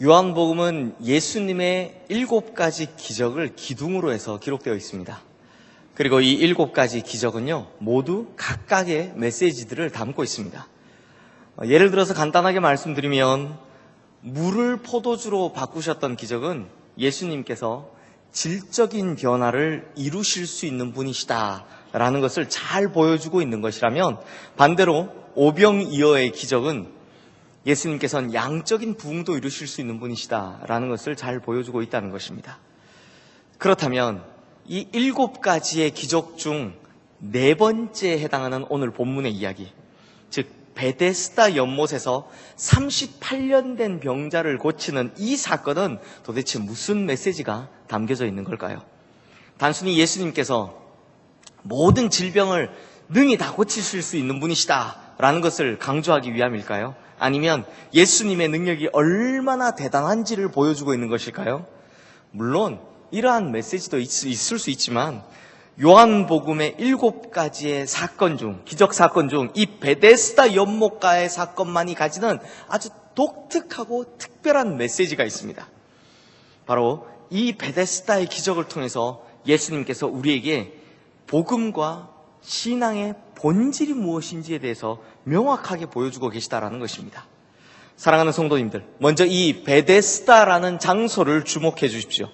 요한복음은 예수님의 7가지 기적을 기둥으로 해서 기록되어 있습니다. 그리고 이 7가지 기적은요, 모두 각각의 메시지들을 담고 있습니다. 예를 들어서 간단하게 말씀드리면, 물을 포도주로 바꾸셨던 기적은 예수님께서 질적인 변화를 이루실 수 있는 분이시다 라는 것을 잘 보여주고 있는 것이라면, 반대로 오병이어의 기적은 예수님께서는 양적인 부흥도 이루실 수 있는 분이시다 라는 것을 잘 보여주고 있다는 것입니다. 그렇다면 이 7가지의 기적 중 4번째에 해당하는 오늘 본문의 이야기, 즉 베데스다 연못에서 38년 된 병자를 고치는 이 사건은 도대체 무슨 메시지가 담겨져 있는 걸까요? 단순히 예수님께서 모든 질병을 능히 다 고치실 수 있는 분이시다 라는 것을 강조하기 위함일까요? 아니면 예수님의 능력이 얼마나 대단한지를 보여주고 있는 것일까요? 물론 이러한 메시지도 있을 수 있지만, 요한복음의 7가지의 사건 중, 기적 사건 중 이 베데스다 연못가의 사건만이 가지는 아주 독특하고 특별한 메시지가 있습니다. 바로 이 베데스다의 기적을 통해서 예수님께서 우리에게 복음과 신앙의 본질이 무엇인지에 대해서 명확하게 보여주고 계시다라는 것입니다. 사랑하는 성도님들, 먼저 이 베데스다라는 장소를 주목해 주십시오.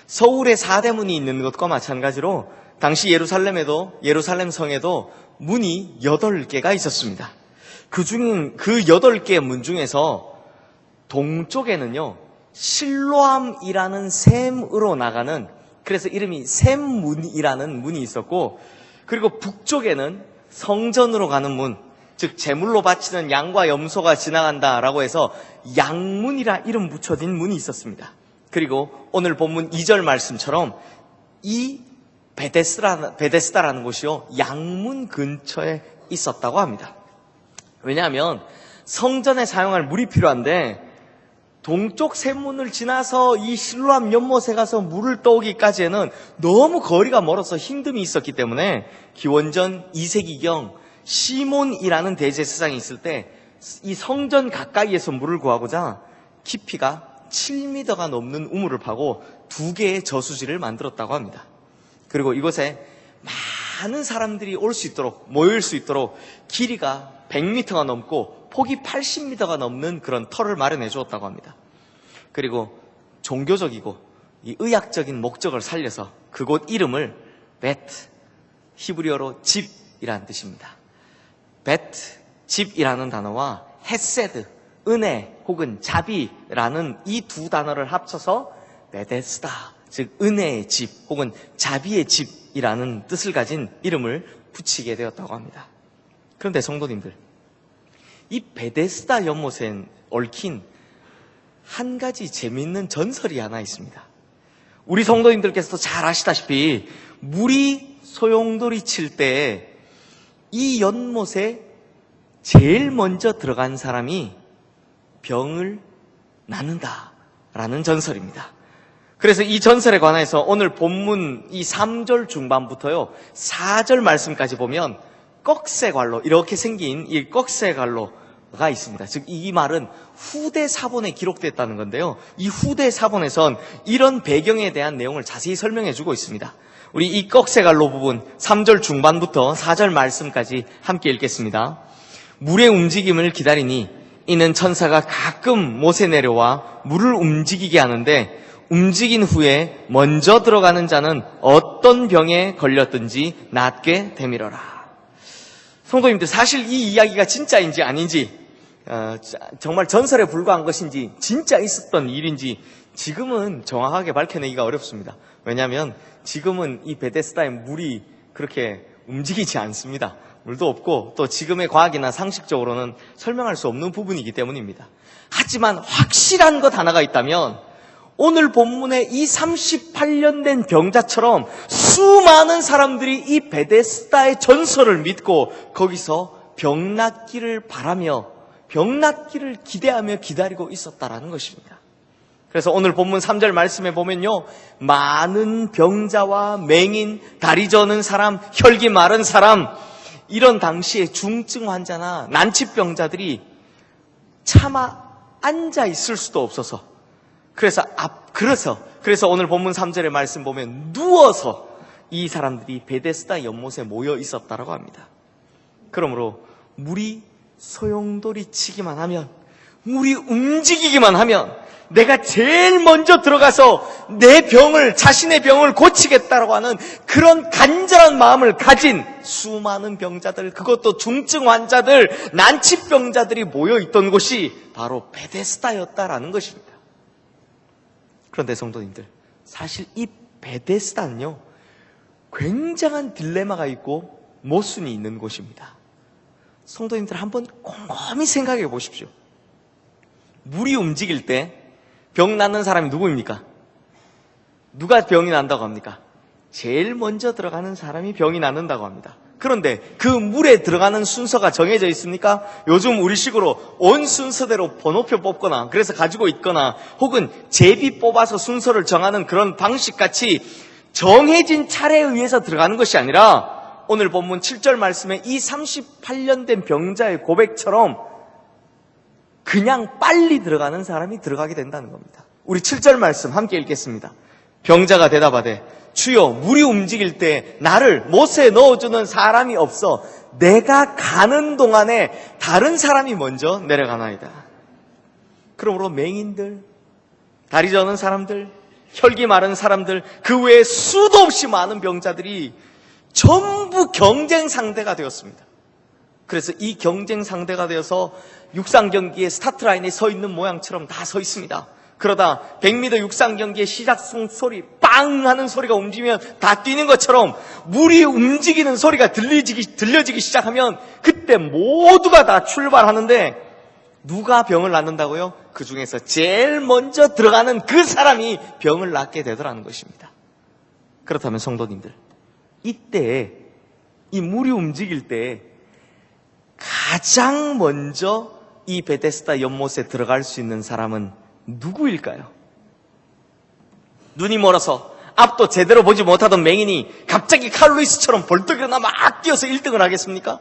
서울에 4대문이 있는 것과 마찬가지로 당시 예루살렘 성에도 문이 8개가 있었습니다. 그 8개의 문 중에서 동쪽에는요, 실로암이라는 샘으로 나가는, 그래서 이름이 샘문이라는 문이 있었고, 그리고 북쪽에는 성전으로 가는 문, 즉 제물로 바치는 양과 염소가 지나간다라고 해서 양문이라 이름 붙여진 문이 있었습니다. 그리고 오늘 본문 2절 말씀처럼 이 베데스다라는 곳이요, 양문 근처에 있었다고 합니다. 왜냐하면 성전에 사용할 물이 필요한데 동쪽 샘문을 지나서 이 실로암 연못에 가서 물을 떠오기까지에는 너무 거리가 멀어서 힘듦이 있었기 때문에 기원전 2세기경 시몬이라는 대제사장이 있을 때 이 성전 가까이에서 물을 구하고자 깊이가 7m가 넘는 우물을 파고 2개의 저수지를 만들었다고 합니다. 그리고 이곳에 많은 사람들이 모일 수 있도록 길이가 100m가 넘고 폭이 80m가 넘는 그런 터를 마련해 주었다고 합니다. 그리고 종교적이고 이 의학적인 목적을 살려서 그곳 이름을 베트, 히브리어로 집이라는 뜻입니다. 베트, 집이라는 단어와 헤세드, 은혜 혹은 자비라는 이 2 단어를 합쳐서 베데스다, 즉 은혜의 집 혹은 자비의 집이라는 뜻을 가진 이름을 붙이게 되었다고 합니다. 그런데 성도님들, 이 베데스다 연못에 얽힌 한 가지 재미있는 전설이 하나 있습니다. 우리 성도님들께서도 잘 아시다시피 물이 소용돌이 칠 때 이 연못에 제일 먼저 들어간 사람이 병을 낫는다라는 전설입니다. 그래서 이 전설에 관해서 오늘 본문 이 3절 중반부터요 4절 말씀까지 보면 꺽쇠관로, 이렇게 생긴 이 꺽쇠관로가 있습니다. 즉 이 말은 후대 사본에 기록됐다는 건데요, 이 후대 사본에선 이런 배경에 대한 내용을 자세히 설명해 주고 있습니다. 우리 이 꺽쇠관로 부분 3절 중반부터 4절 말씀까지 함께 읽겠습니다. 물의 움직임을 기다리니 이는 천사가 가끔 못에 내려와 물을 움직이게 하는데, 움직인 후에 먼저 들어가는 자는 어떤 병에 걸렸든지 낫게 되밀어라. 성도님들, 사실 이 이야기가 진짜인지 아닌지, 정말 전설에 불과한 것인지 진짜 있었던 일인지 지금은 정확하게 밝혀내기가 어렵습니다. 왜냐하면 지금은 이 베데스다의 물이 그렇게 움직이지 않습니다. 물도 없고 또 지금의 과학이나 상식적으로는 설명할 수 없는 부분이기 때문입니다. 하지만 확실한 것 하나가 있다면, 오늘 본문의 이 38년 된 병자처럼 수많은 사람들이 이 베데스다의 전설을 믿고 거기서 병낫기를 바라며 병낫기를 기대하며 기다리고 있었다라는 것입니다. 그래서 오늘 본문 3절 말씀에 보면요, 많은 병자와 맹인, 다리 저는 사람, 혈기 마른 사람, 이런 당시에 중증 환자나 난치병자들이 차마 앉아 있을 수도 없어서 그래서 오늘 본문 3절의 말씀 보면 누워서 이 사람들이 베데스다 연못에 모여 있었다라고 합니다. 그러므로 물이 소용돌이 치기만 하면, 물이 움직이기만 하면 내가 제일 먼저 들어가서 자신의 병을 고치겠다라고 하는 그런 간절한 마음을 가진 수많은 병자들, 그것도 중증 환자들, 난치병자들이 모여있던 곳이 바로 베데스다였다라는 것입니다. 그런데 성도님들, 사실 이 베데스다는요, 굉장한 딜레마가 있고 모순이 있는 곳입니다. 성도님들 한번 곰곰이 생각해 보십시오. 물이 움직일 때 병 낫는 사람이 누구입니까? 누가 병이 난다고 합니까? 제일 먼저 들어가는 사람이 병이 낫는다고 합니다. 그런데 그 물에 들어가는 순서가 정해져 있습니까? 요즘 우리식으로 온 순서대로 번호표 뽑거나 그래서 가지고 있거나 혹은 제비 뽑아서 순서를 정하는 그런 방식같이 정해진 차례에 의해서 들어가는 것이 아니라 오늘 본문 7절 말씀에 이 38년 된 병자의 고백처럼 그냥 빨리 들어가는 사람이 들어가게 된다는 겁니다. 우리 7절 말씀 함께 읽겠습니다. 병자가 대답하되 주여, 물이 움직일 때 나를 못에 넣어주는 사람이 없어 내가 가는 동안에 다른 사람이 먼저 내려가나이다. 그러므로 맹인들, 다리 저는 사람들, 혈기 마른 사람들, 그 외에 수도 없이 많은 병자들이 전부 경쟁 상대가 되었습니다. 그래서 이 경쟁 상대가 되어서 육상 경기의 스타트 라인에 서 있는 모양처럼 다 서 있습니다. 그러다 100m 육상 경기의 시작송 소리 빵 하는 소리가 움직이면 다 뛰는 것처럼 물이 움직이는 소리가 들려지기 시작하면 그때 모두가 다 출발하는데 누가 병을 낫는다고요? 그 중에서 제일 먼저 들어가는 그 사람이 병을 낫게 되더라는 것입니다. 그렇다면 성도님들, 이때 이 물이 움직일 때 가장 먼저 이 베데스다 연못에 들어갈 수 있는 사람은 누구일까요? 눈이 멀어서 앞도 제대로 보지 못하던 맹인이 갑자기 칼루이스처럼 벌떡 일어나 막 뛰어서 1등을 하겠습니까?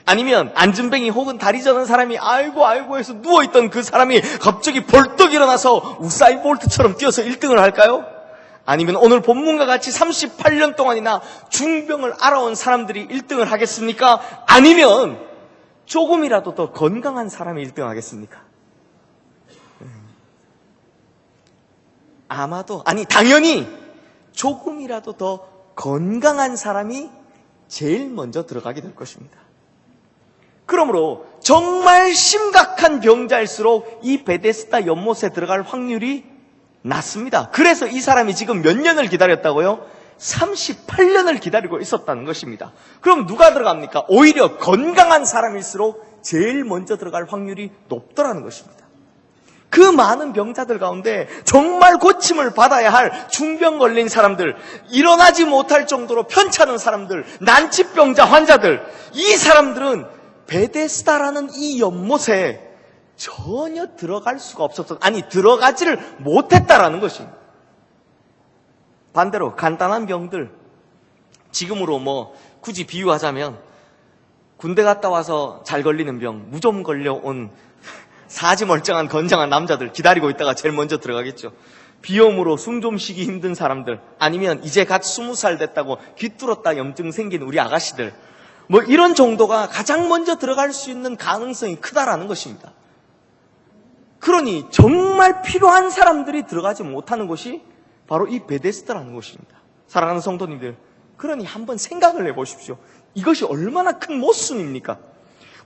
아니면 안진뱅이 혹은 다리 저는 사람이 아이고 해서 누워있던 그 사람이 갑자기 벌떡 일어나서 우사인 볼트처럼 뛰어서 1등을 할까요? 아니면 오늘 본문과 같이 38년 동안이나 중병을 알아온 사람들이 1등을 하겠습니까? 아니면 조금이라도 더 건강한 사람이 1등 하겠습니까? 당연히 조금이라도 더 건강한 사람이 제일 먼저 들어가게 될 것입니다. 그러므로 정말 심각한 병자일수록 이 베데스다 연못에 들어갈 확률이 낮습니다. 그래서 이 사람이 지금 몇 년을 기다렸다고요? 38년을 기다리고 있었다는 것입니다. 그럼 누가 들어갑니까? 오히려 건강한 사람일수록 제일 먼저 들어갈 확률이 높더라는 것입니다. 그 많은 병자들 가운데 정말 고침을 받아야 할 중병 걸린 사람들, 일어나지 못할 정도로 편찮은 사람들, 난치병자 환자들, 이 사람들은 베데스다라는 이 연못에 전혀 들어갈 수가 들어가지를 못했다라는 것입니다. 반대로 간단한 병들, 지금으로 굳이 비유하자면 군대 갔다 와서 잘 걸리는 병, 무좀 걸려온 사지 멀쩡한 건장한 남자들 기다리고 있다가 제일 먼저 들어가겠죠. 비염으로 숨 좀 쉬기 힘든 사람들, 아니면 이제 갓 20살 됐다고 귀뚫었다 염증 생긴 우리 아가씨들, 이런 정도가 가장 먼저 들어갈 수 있는 가능성이 크다라는 것입니다. 그러니 정말 필요한 사람들이 들어가지 못하는 곳이 바로 이 베데스다라는 곳입니다. 사랑하는 성도님들, 그러니 한번 생각을 해보십시오. 이것이 얼마나 큰 모순입니까?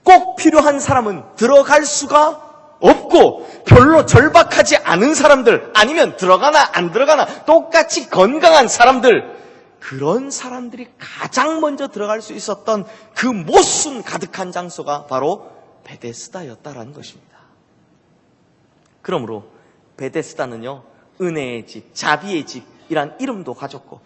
꼭 필요한 사람은 들어갈 수가 없고 별로 절박하지 않은 사람들, 아니면 들어가나 안 들어가나 똑같이 건강한 사람들, 그런 사람들이 가장 먼저 들어갈 수 있었던 그 모순 가득한 장소가 바로 베데스다였다라는 것입니다. 그러므로 베데스다는요, 은혜의 집, 자비의 집이란 이름도 가졌고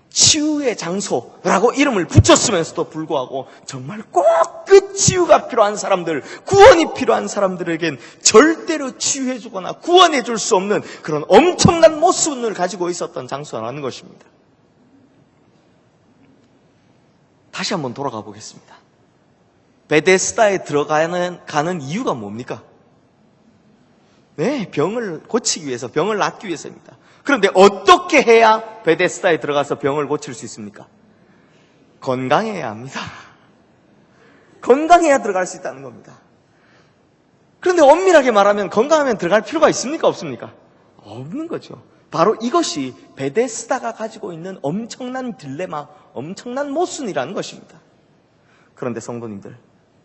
치유의 장소라고 이름을 붙였으면서도 불구하고 정말 꼭 그 치유가 필요한 사람들, 구원이 필요한 사람들에겐 절대로 치유해주거나 구원해줄 수 없는 그런 엄청난 모순을 가지고 있었던 장소라는 것입니다. 다시 한번 돌아가 보겠습니다. 베데스다에 가는 이유가 뭡니까? 네, 병을 고치기 위해서, 병을 낫기 위해서입니다. 그런데 어떻게 해야 베데스다에 들어가서 병을 고칠 수 있습니까? 건강해야 합니다. 건강해야 들어갈 수 있다는 겁니다. 그런데 엄밀하게 말하면 건강하면 들어갈 필요가 있습니까? 없습니까? 없는 거죠. 바로 이것이 베데스다가 가지고 있는 엄청난 딜레마, 엄청난 모순이라는 것입니다. 그런데 성도님들,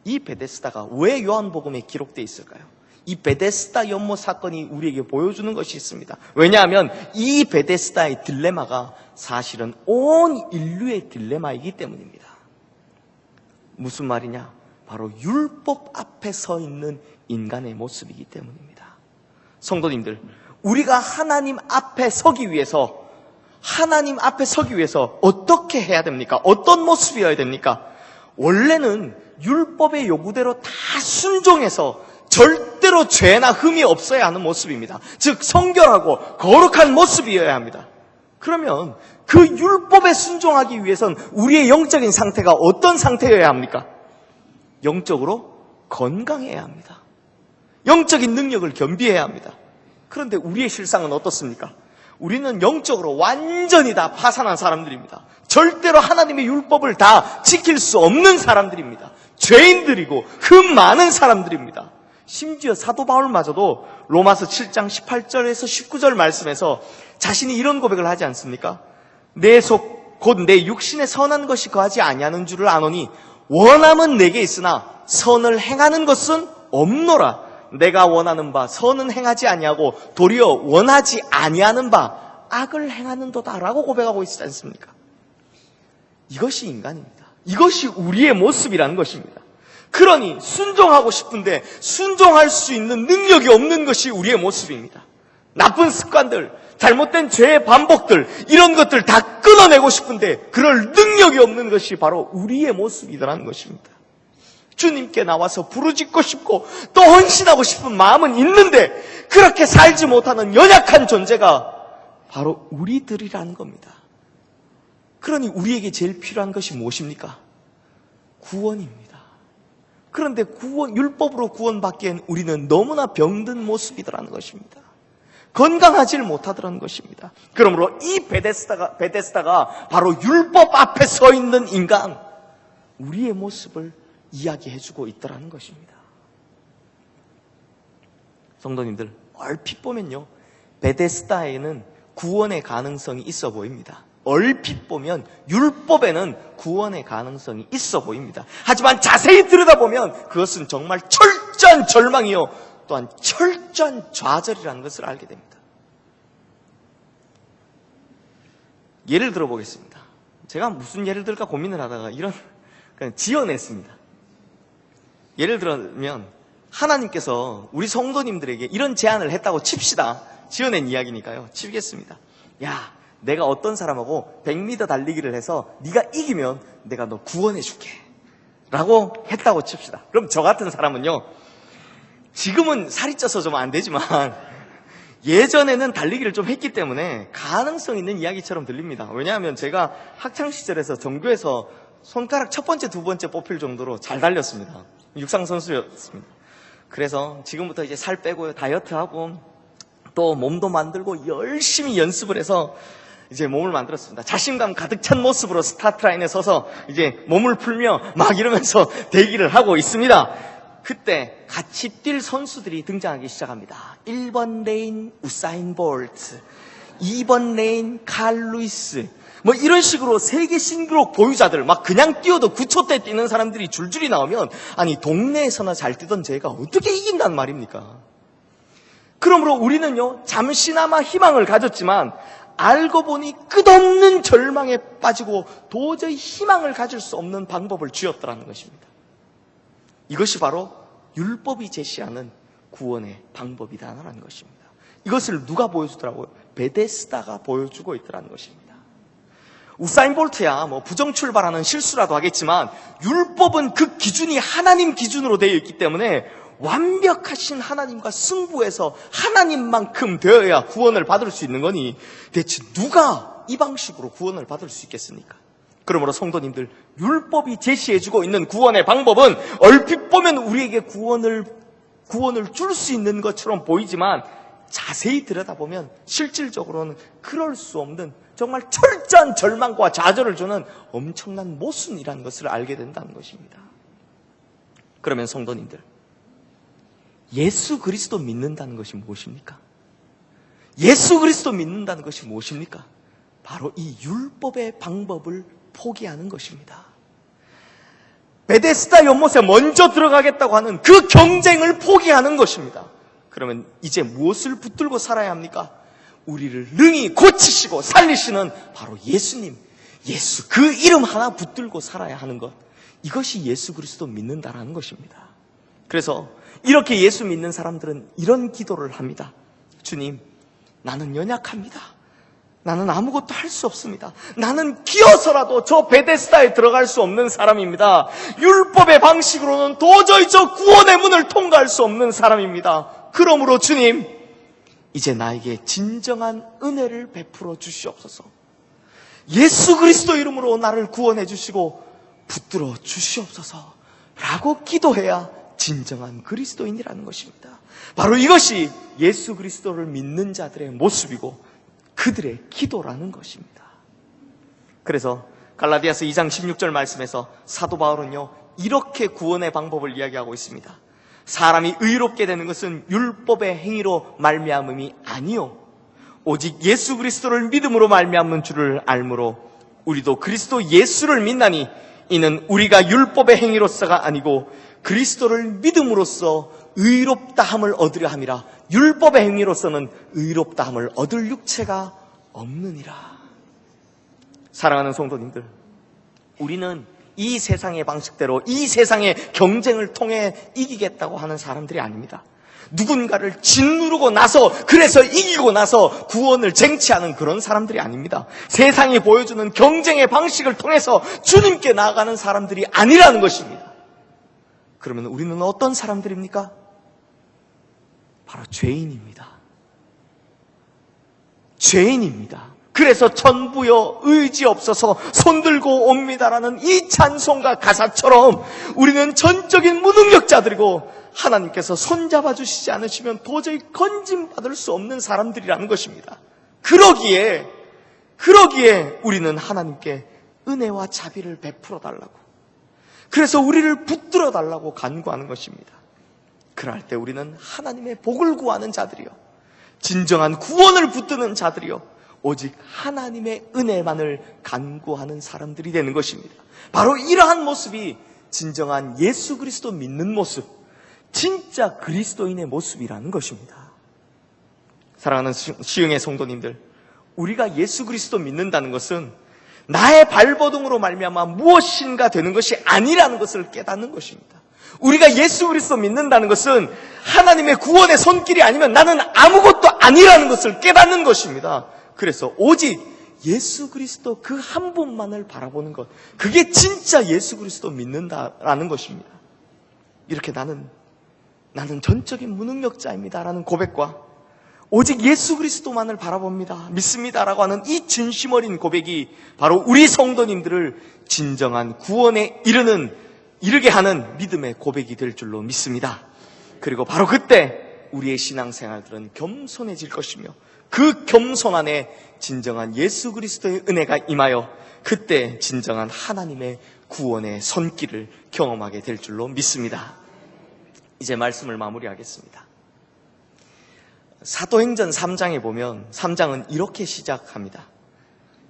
이 베데스다가 왜 요한복음에 기록되어 있을까요? 이 베데스다 연못 사건이 우리에게 보여주는 것이 있습니다. 왜냐하면 이 베데스다의 딜레마가 사실은 온 인류의 딜레마이기 때문입니다. 무슨 말이냐? 바로 율법 앞에 서 있는 인간의 모습이기 때문입니다. 성도님들, 우리가 하나님 앞에 서기 위해서 어떻게 해야 됩니까? 어떤 모습이어야 됩니까? 원래는 율법의 요구대로 다 순종해서 절대로 죄나 흠이 없어야 하는 모습입니다. 즉 성결하고 거룩한 모습이어야 합니다. 그러면 그 율법에 순종하기 위해선 우리의 영적인 상태가 어떤 상태여야 합니까? 영적으로 건강해야 합니다. 영적인 능력을 겸비해야 합니다. 그런데 우리의 실상은 어떻습니까? 우리는 영적으로 완전히 다 파산한 사람들입니다. 절대로 하나님의 율법을 다 지킬 수 없는 사람들입니다. 죄인들이고 흠 많은 사람들입니다. 심지어 사도 바울마저도 로마서 7장 18절에서 19절 말씀에서 자신이 이런 고백을 하지 않습니까? 내 속 곧 내 육신에 선한 것이 거하지 아니하는 줄을 아노니 원함은 내게 있으나 선을 행하는 것은 없노라. 내가 원하는 바 선은 행하지 아니하고 도리어 원하지 아니하는 바 악을 행하는도다라고 고백하고 있지 않습니까? 이것이 인간입니다. 이것이 우리의 모습이라는 것입니다. 그러니 순종하고 싶은데 순종할 수 있는 능력이 없는 것이 우리의 모습입니다. 나쁜 습관들, 잘못된 죄의 반복들, 이런 것들 다 끊어내고 싶은데 그럴 능력이 없는 것이 바로 우리의 모습이라는 것입니다. 주님께 나와서 부르짖고 싶고 또 헌신하고 싶은 마음은 있는데 그렇게 살지 못하는 연약한 존재가 바로 우리들이라는 겁니다. 그러니 우리에게 제일 필요한 것이 무엇입니까? 구원입니다. 그런데 율법으로 구원받기엔 우리는 너무나 병든 모습이더라는 것입니다. 건강하지를 못하더라는 것입니다. 그러므로 이 베데스다가 바로 율법 앞에 서 있는 인간, 우리의 모습을 이야기해주고 있더라는 것입니다. 성도님들, 얼핏 보면요, 베데스다에는 구원의 가능성이 있어 보입니다. 얼핏 보면 율법에는 구원의 가능성이 있어 보입니다. 하지만 자세히 들여다보면 그것은 정말 철저한 절망이요 또한 철저한 좌절이라는 것을 알게 됩니다. 예를 들어보겠습니다. 제가 무슨 예를 들까 고민을 하다가 그냥 지어냈습니다. 예를 들면 하나님께서 우리 성도님들에게 이런 제안을 했다고 칩시다. 지어낸 이야기니까요. 치겠습니다. 야, 내가 어떤 사람하고 100m 달리기를 해서 네가 이기면 내가 너 구원해 줄게 라고 했다고 칩시다. 그럼 저 같은 사람은요, 지금은 살이 쪄서 좀 안 되지만 예전에는 달리기를 좀 했기 때문에 가능성 있는 이야기처럼 들립니다. 왜냐하면 제가 학창시절에서 전교에서 손가락 첫 번째, 두 번째 뽑힐 정도로 잘 달렸습니다. 육상 선수였습니다. 그래서 지금부터 이제 살 빼고 다이어트하고 또 몸도 만들고 열심히 연습을 해서 이제 몸을 만들었습니다. 자신감 가득 찬 모습으로 스타트 라인에 서서 이제 몸을 풀며 막 이러면서 대기를 하고 있습니다. 그때 같이 뛸 선수들이 등장하기 시작합니다. 1번 레인 우사인 볼트, 2번 레인 칼 루이스, 뭐 이런 식으로 세계 신기록 보유자들, 막 그냥 뛰어도 9초대 뛰는 사람들이 줄줄이 나오면 아니 동네에서나 잘 뛰던 제가 어떻게 이긴단 말입니까? 그러므로 우리는요, 잠시나마 희망을 가졌지만 알고 보니 끝없는 절망에 빠지고 도저히 희망을 가질 수 없는 방법을 쥐었더라는 것입니다. 이것이 바로 율법이 제시하는 구원의 방법이다라는 것입니다. 이것을 누가 보여주더라고요? 베데스다가 보여주고 있더라는 것입니다. 우사인 볼트야 뭐 부정 출발하는 실수라도 하겠지만 율법은 그 기준이 하나님 기준으로 되어 있기 때문에 완벽하신 하나님과 승부해서 하나님만큼 되어야 구원을 받을 수 있는 거니 대체 누가 이 방식으로 구원을 받을 수 있겠습니까? 그러므로 성도님들, 율법이 제시해주고 있는 구원의 방법은 얼핏 보면 우리에게 구원을 구원을 줄 수 있는 것처럼 보이지만 자세히 들여다보면 실질적으로는 그럴 수 없는 정말 철저한 절망과 좌절을 주는 엄청난 모순이라는 것을 알게 된다는 것입니다. 그러면 성도님들, 예수 그리스도 믿는다는 것이 무엇입니까? 예수 그리스도 믿는다는 것이 무엇입니까? 바로 이 율법의 방법을 포기하는 것입니다. 베데스다 연못에 먼저 들어가겠다고 하는 그 경쟁을 포기하는 것입니다. 그러면 이제 무엇을 붙들고 살아야 합니까? 우리를 능히 고치시고 살리시는 바로 예수님, 예수 그 이름 하나 붙들고 살아야 하는 것, 이것이 예수 그리스도 믿는다라는 것입니다. 그래서 이렇게 예수 믿는 사람들은 이런 기도를 합니다. 주님, 나는 연약합니다. 나는 아무것도 할 수 없습니다. 나는 기어서라도 저 베데스다에 들어갈 수 없는 사람입니다. 율법의 방식으로는 도저히 저 구원의 문을 통과할 수 없는 사람입니다. 그러므로 주님, 이제 나에게 진정한 은혜를 베풀어 주시옵소서. 예수 그리스도 이름으로 나를 구원해 주시고 붙들어 주시옵소서 라고 기도해야 진정한 그리스도인이라는 것입니다. 바로 이것이 예수 그리스도를 믿는 자들의 모습이고 그들의 기도라는 것입니다. 그래서 갈라디아서 2장 16절 말씀에서 사도 바울은요, 이렇게 구원의 방법을 이야기하고 있습니다. 사람이 의롭게 되는 것은 율법의 행위로 말미암음이 아니요 오직 예수 그리스도를 믿음으로 말미암는 줄을 알므로 우리도 그리스도 예수를 믿나니 이는 우리가 율법의 행위로서가 아니고 그리스도를 믿음으로써 의롭다함을 얻으려 함이라. 율법의 행위로서는 의롭다함을 얻을 육체가 없느니라. 사랑하는 성도님들, 우리는 이 세상의 방식대로 이 세상의 경쟁을 통해 이기겠다고 하는 사람들이 아닙니다. 누군가를 짓누르고 나서, 그래서 이기고 나서 구원을 쟁취하는 그런 사람들이 아닙니다. 세상이 보여주는 경쟁의 방식을 통해서 주님께 나아가는 사람들이 아니라는 것입니다. 그러면 우리는 어떤 사람들입니까? 바로 죄인입니다. 죄인입니다. 그래서 전부여 의지 없어서 손들고 옵니다라는 이 찬송가 가사처럼 우리는 전적인 무능력자들이고 하나님께서 손잡아 주시지 않으시면 도저히 건짐받을 수 없는 사람들이라는 것입니다. 그러기에 우리는 하나님께 은혜와 자비를 베풀어 달라고, 그래서 우리를 붙들어 달라고 간구하는 것입니다. 그럴 때 우리는 하나님의 복을 구하는 자들이요, 진정한 구원을 붙드는 자들이요, 오직 하나님의 은혜만을 간구하는 사람들이 되는 것입니다. 바로 이러한 모습이 진정한 예수 그리스도 믿는 모습, 진짜 그리스도인의 모습이라는 것입니다. 사랑하는 시흥의 성도님들, 우리가 예수 그리스도 믿는다는 것은 나의 발버둥으로 말미암아 무엇인가 되는 것이 아니라는 것을 깨닫는 것입니다. 우리가 예수 그리스도 믿는다는 것은 하나님의 구원의 손길이 아니면 나는 아무것도 아니라는 것을 깨닫는 것입니다. 그래서 오직 예수 그리스도 그 한 분만을 바라보는 것, 그게 진짜 예수 그리스도 믿는다라는 것입니다. 이렇게 나는 전적인 무능력자입니다라는 고백과 오직 예수 그리스도만을 바라봅니다, 믿습니다라고 하는 이 진심 어린 고백이 바로 우리 성도님들을 진정한 구원에 이르게 하는 믿음의 고백이 될 줄로 믿습니다. 그리고 바로 그때 우리의 신앙생활들은 겸손해질 것이며 그 겸손 안에 진정한 예수 그리스도의 은혜가 임하여 그때 진정한 하나님의 구원의 손길을 경험하게 될 줄로 믿습니다. 이제 말씀을 마무리하겠습니다. 사도행전 3장에 보면 3장은 이렇게 시작합니다.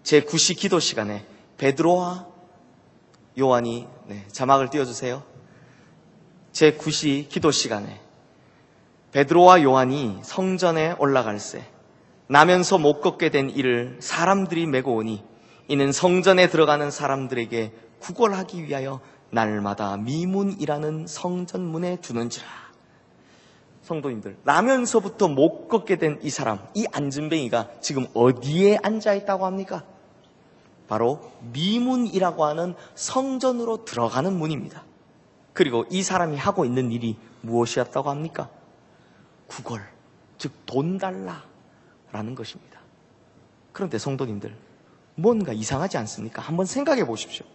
제9시 기도 시간에 베드로와 요한이, 자막을 띄워주세요. 제9시 기도 시간에 베드로와 요한이 성전에 올라갈새 나면서 못 걷게 된 이를 사람들이 메고 오니 이는 성전에 들어가는 사람들에게 구걸하기 위하여 날마다 미문이라는 성전문에 두는지라. 성도님들, 나면서부터 못 걷게 된 이 사람, 이 안진뱅이가 지금 어디에 앉아있다고 합니까? 바로 미문이라고 하는 성전으로 들어가는 문입니다. 그리고 이 사람이 하고 있는 일이 무엇이었다고 합니까? 구걸, 즉 돈 달라라는 것입니다. 그런데 성도님들, 뭔가 이상하지 않습니까? 한번 생각해 보십시오.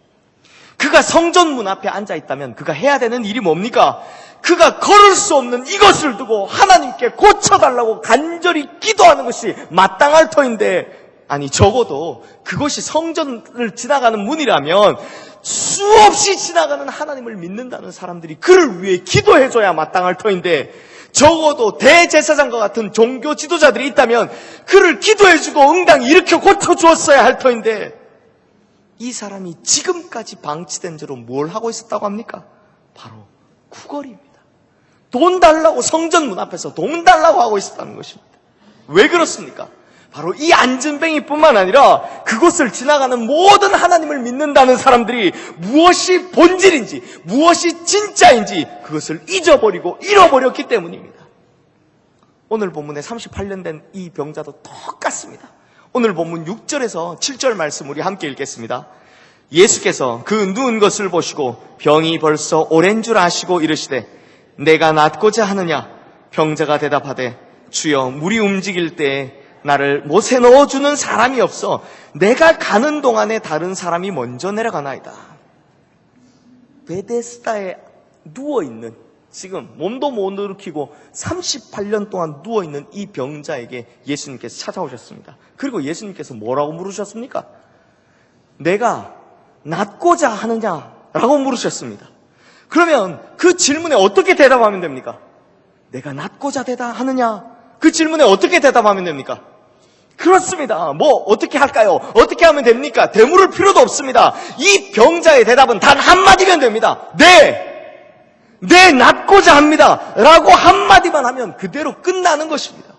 그가 성전 문 앞에 앉아 있다면 그가 해야 되는 일이 뭡니까? 그가 걸을 수 없는 이것을 두고 하나님께 고쳐달라고 간절히 기도하는 것이 마땅할 터인데, 아니 적어도 그것이 성전을 지나가는 문이라면 수없이 지나가는 하나님을 믿는다는 사람들이 그를 위해 기도해줘야 마땅할 터인데, 적어도 대제사장과 같은 종교 지도자들이 있다면 그를 기도해주고 응당히 일으켜 고쳐주었어야 할 터인데, 이 사람이 지금까지 방치된 채로 뭘 하고 있었다고 합니까? 바로 구걸입니다. 돈 달라고 성전 문 앞에서 돈 달라고 하고 있었다는 것입니다. 왜 그렇습니까? 바로 이 안진뱅이뿐만 아니라 그곳을 지나가는 모든 하나님을 믿는다는 사람들이 무엇이 본질인지, 무엇이 진짜인지 그것을 잊어버리고 잃어버렸기 때문입니다. 오늘 본문에 38년 된 이 병자도 똑같습니다. 오늘 본문 6절에서 7절 말씀 우리 함께 읽겠습니다. 예수께서 그 누운 것을 보시고 병이 벌써 오랜 줄 아시고 이르시되 내가 낫고자 하느냐? 병자가 대답하되 주여 물이 움직일 때에 나를 못에 넣어주는 사람이 없어 내가 가는 동안에 다른 사람이 먼저 내려가나이다. 베데스다에 누워있는, 지금 몸도 못 일으키고 38년 동안 누워있는 이 병자에게 예수님께서 찾아오셨습니다. 그리고 예수님께서 뭐라고 물으셨습니까? 내가 낫고자 하느냐라고 물으셨습니다. 그러면 그 질문에 어떻게 대답하면 됩니까? 내가 낫고자 하느냐? 그 질문에 어떻게 대답하면 됩니까? 그렇습니다. 뭐 어떻게 할까요? 어떻게 하면 됩니까? 되물을 필요도 없습니다. 이 병자의 대답은 단 한마디면 됩니다. 네, 낫고자 합니다 라고 한마디만 하면 그대로 끝나는 것입니다.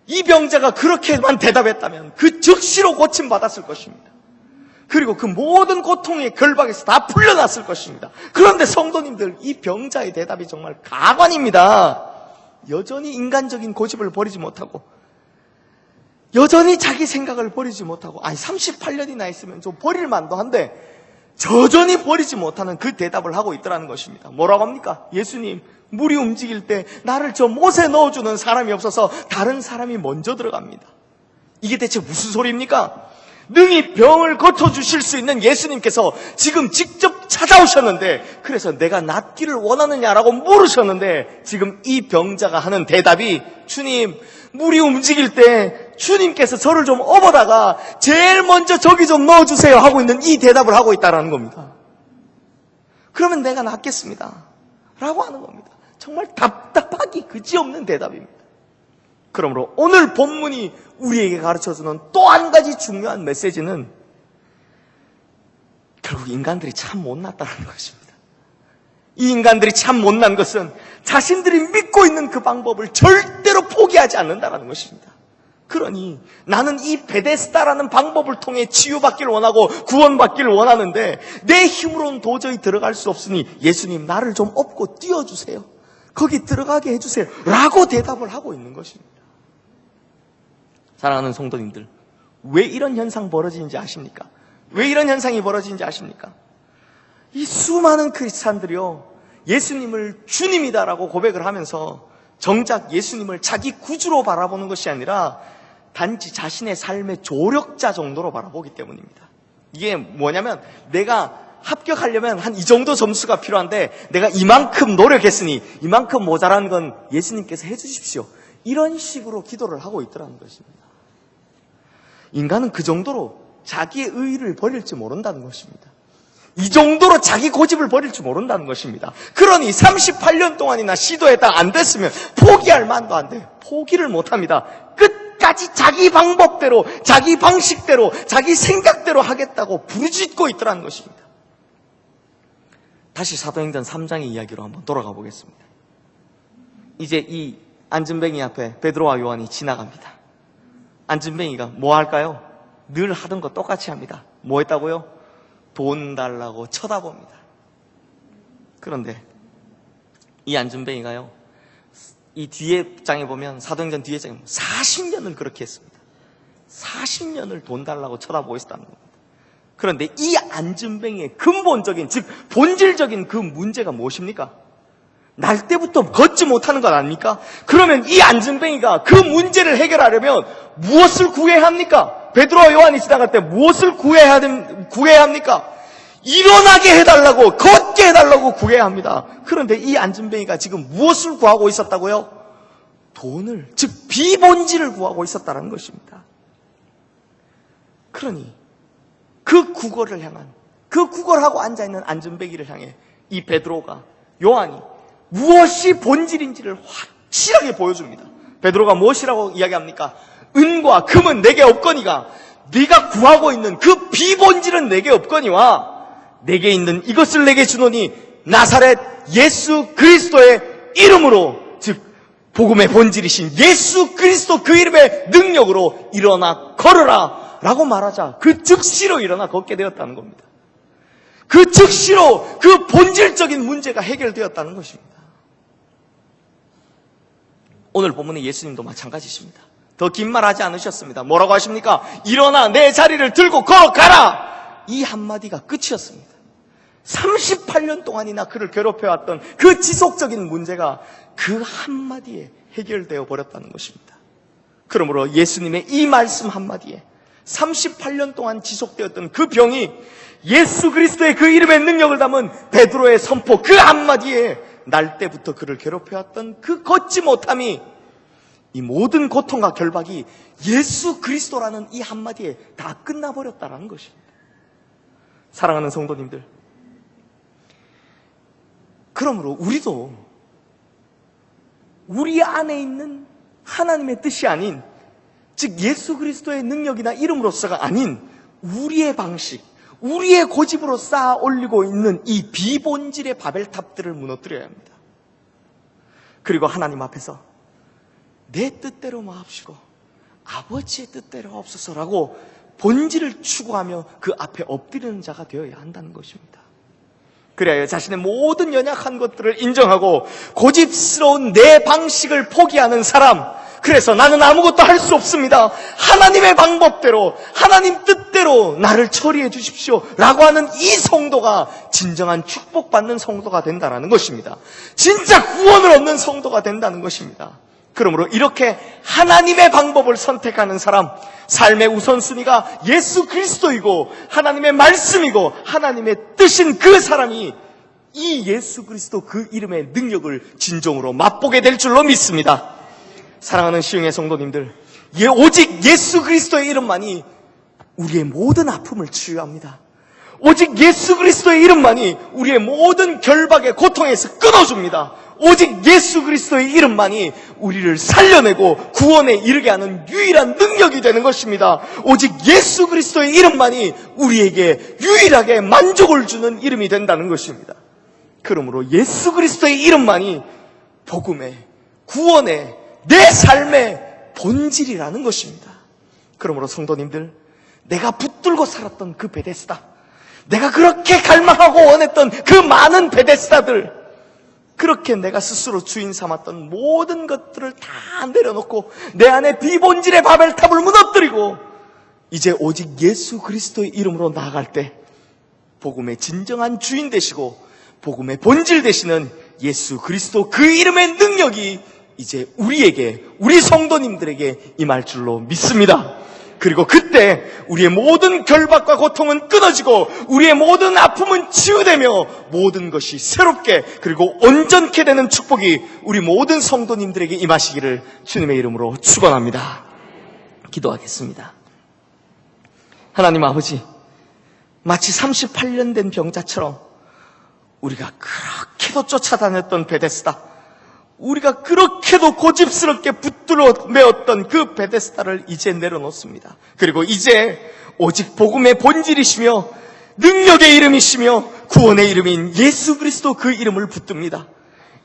이 병자가 그렇게만 대답했다면 그 즉시로 고침받았을 것입니다. 그리고 그 모든 고통의 결박에서 다 풀려났을 것입니다. 그런데 성도님들, 이 병자의 대답이 정말 가관입니다. 여전히 인간적인 고집을 버리지 못하고, 여전히 자기 생각을 버리지 못하고, 38년이나 있으면 좀 버릴 만도 한데 여전히 버리지 못하는 그 대답을 하고 있더라는 것입니다. 뭐라고 합니까? 예수님, 물이 움직일 때 나를 저 못에 넣어주는 사람이 없어서 다른 사람이 먼저 들어갑니다. 이게 대체 무슨 소리입니까? 능히 병을 고쳐주실 수 있는 예수님께서 지금 직접 찾아오셨는데, 그래서 내가 낫기를 원하느냐라고 물으셨는데, 지금 이 병자가 하는 대답이 주님, 물이 움직일 때 주님께서 저를 좀 업어다가 제일 먼저 저기 좀 넣어주세요 하고 있는 이 대답을 하고 있다는 겁니다. 그러면 내가 낫겠습니다 라고 하는 겁니다. 정말 답답하기 그지없는 대답입니다. 그러므로 오늘 본문이 우리에게 가르쳐주는 또 한 가지 중요한 메시지는 결국 인간들이 참 못났다는 것입니다. 이 인간들이 참 못난 것은 자신들이 믿고 있는 그 방법을 절대로 포기하지 않는다는 것입니다. 그러니 나는 이 베데스다라는 방법을 통해 치유받기를 원하고 구원받기를 원하는데 내 힘으로는 도저히 들어갈 수 없으니 예수님, 나를 좀 업고 띄워주세요. 거기 들어가게 해주세요 라고 대답을 하고 있는 것입니다. 사랑하는 성도님들, 왜 이런 현상 벌어지는지 아십니까? 왜 이런 현상이 벌어지는지 아십니까? 이 수많은 크리스찬들이요, 예수님을 주님이다라고 고백을 하면서 정작 예수님을 자기 구주로 바라보는 것이 아니라 단지 자신의 삶의 조력자 정도로 바라보기 때문입니다. 이게 뭐냐면, 내가 합격하려면 한 이 정도 점수가 필요한데 내가 이만큼 노력했으니 이만큼 모자란 건 예수님께서 해주십시오, 이런 식으로 기도를 하고 있더라는 것입니다. 인간은 그 정도로 자기의 의의를 버릴지 모른다는 것입니다. 이 정도로 자기 고집을 버릴 줄 모른다는 것입니다. 그러니 38년 동안이나 시도했다 안 됐으면 포기할 만도 안 돼요. 포기를 못합니다. 끝까지 자기 방법대로, 자기 방식대로, 자기 생각대로 하겠다고 부르짖고 있더라는 것입니다. 다시 사도행전 3장의 이야기로 한번 돌아가 보겠습니다. 이제 이 안진뱅이 앞에 베드로와 요한이 지나갑니다. 안진뱅이가 뭐 할까요? 늘 하던 거 똑같이 합니다. 뭐 했다고요? 돈 달라고 쳐다봅니다. 그런데 이 안진뱅이가요, 이 뒤에 장에 보면, 사도행전 뒤에 장에 보면 40년을 그렇게 했습니다. 40년을 돈 달라고 쳐다보고 있었다는 겁니다. 그런데 이 안진뱅이의 근본적인, 즉 본질적인 그 문제가 무엇입니까? 날 때부터 걷지 못하는 것 아닙니까? 그러면 이 안진뱅이가 그 문제를 해결하려면 무엇을 구해야 합니까? 베드로와 요한이 지나갈 때 무엇을 구해야 합니까? 일어나게 해달라고, 걷게 해달라고 구해야 합니다. 그런데 이 안진뱅이가 지금 무엇을 구하고 있었다고요? 돈을, 즉 비본질을 구하고 있었다는 것입니다. 그러니 그 구걸을 향한, 그 구걸하고 앉아있는 안진뱅이를 향해 이 베드로가, 요한이 무엇이 본질인지를 확실하게 보여줍니다. 베드로가 무엇이라고 이야기합니까? 은과 금은 내게 없거니와 네가 구하고 있는 그 비본질은 내게 없거니와 내게 있는 이것을 내게 주노니 나사렛 예수 그리스도의 이름으로, 즉 복음의 본질이신 예수 그리스도 그 이름의 능력으로 일어나 걸어라 라고 말하자 그 즉시로 일어나 걷게 되었다는 겁니다. 그 즉시로 그 본질적인 문제가 해결되었다는 것입니다. 오늘 본문의 예수님도 마찬가지십니다. 더 긴 말 하지 않으셨습니다. 뭐라고 하십니까? 일어나 내 자리를 들고 걸어가라! 이 한마디가 끝이었습니다. 38년 동안이나 그를 괴롭혀왔던 그 지속적인 문제가 그 한마디에 해결되어 버렸다는 것입니다. 그러므로 예수님의 이 말씀 한마디에 38년 동안 지속되었던 그 병이 예수 그리스도의 그 이름의 능력을 담은 베드로의 선포 그 한마디에 날 때부터 그를 괴롭혀왔던 그 걷지 못함이, 이 모든 고통과 결박이 예수 그리스도라는 이 한마디에 다 끝나버렸다는 것입니다. 사랑하는 성도님들, 그러므로 우리도 우리 안에 있는 하나님의 뜻이 아닌, 즉 예수 그리스도의 능력이나 이름으로서가 아닌 우리의 방식, 우리의 고집으로 쌓아 올리고 있는 이 비본질의 바벨탑들을 무너뜨려야 합니다. 그리고 하나님 앞에서 내 뜻대로 마옵시고 아버지의 뜻대로 하옵소서라고 본질을 추구하며 그 앞에 엎드리는 자가 되어야 한다는 것입니다. 그래야 자신의 모든 연약한 것들을 인정하고 고집스러운 내 방식을 포기하는 사람, 그래서 나는 아무것도 할 수 없습니다, 하나님의 방법대로 하나님 뜻대로 나를 처리해 주십시오 라고 하는 이 성도가 진정한 축복받는 성도가 된다는 것입니다. 진짜 구원을 얻는 성도가 된다는 것입니다. 그러므로 이렇게 하나님의 방법을 선택하는 사람, 삶의 우선순위가 예수 그리스도이고 하나님의 말씀이고 하나님의 뜻인 그 사람이 이 예수 그리스도 그 이름의 능력을 진정으로 맛보게 될 줄로 믿습니다. 사랑하는 시흥의 성도님들, 오직 예수 그리스도의 이름만이 우리의 모든 아픔을 치유합니다. 오직 예수 그리스도의 이름만이 우리의 모든 결박의 고통에서 끊어줍니다. 오직 예수 그리스도의 이름만이 우리를 살려내고 구원에 이르게 하는 유일한 능력이 되는 것입니다. 오직 예수 그리스도의 이름만이 우리에게 유일하게 만족을 주는 이름이 된다는 것입니다. 그러므로 예수 그리스도의 이름만이 복음의, 구원의, 내 삶의 본질이라는 것입니다. 그러므로 성도님들, 내가 붙들고 살았던 그 베데스다, 내가 그렇게 갈망하고 원했던 그 많은 베데스다들, 그렇게 내가 스스로 주인 삼았던 모든 것들을 다 내려놓고 내 안에 비본질의 바벨탑을 무너뜨리고 이제 오직 예수 그리스도의 이름으로 나아갈 때 복음의 진정한 주인 되시고 복음의 본질 되시는 예수 그리스도 그 이름의 능력이 이제 우리에게, 우리 성도님들에게 임할 줄로 믿습니다. 그리고 그때 우리의 모든 결박과 고통은 끊어지고 우리의 모든 아픔은 치유되며 모든 것이 새롭게 그리고 온전케 되는 축복이 우리 모든 성도님들에게 임하시기를 주님의 이름으로 축원합니다. 기도하겠습니다. 하나님 아버지, 마치 38년 된 병자처럼 우리가 그렇게도 쫓아다녔던 베데스다, 우리가 그렇게도 고집스럽게 붙들어 메었던 그 베데스다를 이제 내려놓습니다. 그리고 이제 오직 복음의 본질이시며 능력의 이름이시며 구원의 이름인 예수 그리스도 그 이름을 붙듭니다.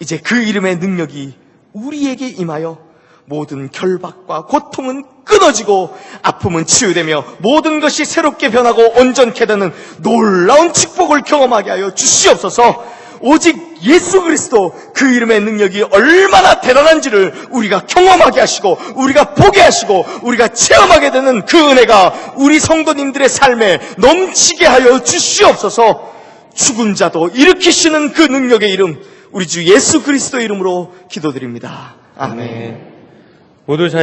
이제 그 이름의 능력이 우리에게 임하여 모든 결박과 고통은 끊어지고 아픔은 치유되며 모든 것이 새롭게 변하고 온전케 되는 놀라운 축복을 경험하게 하여 주시옵소서. 오직 예수 그리스도 그 이름의 능력이 얼마나 대단한지를 우리가 경험하게 하시고 우리가 보게 하시고 우리가 체험하게 되는 그 은혜가 우리 성도님들의 삶에 넘치게 하여 주시옵소서. 죽은 자도 일으키시는 그 능력의 이름, 우리 주 예수 그리스도의 이름으로 기도드립니다. 아멘. 모두 자리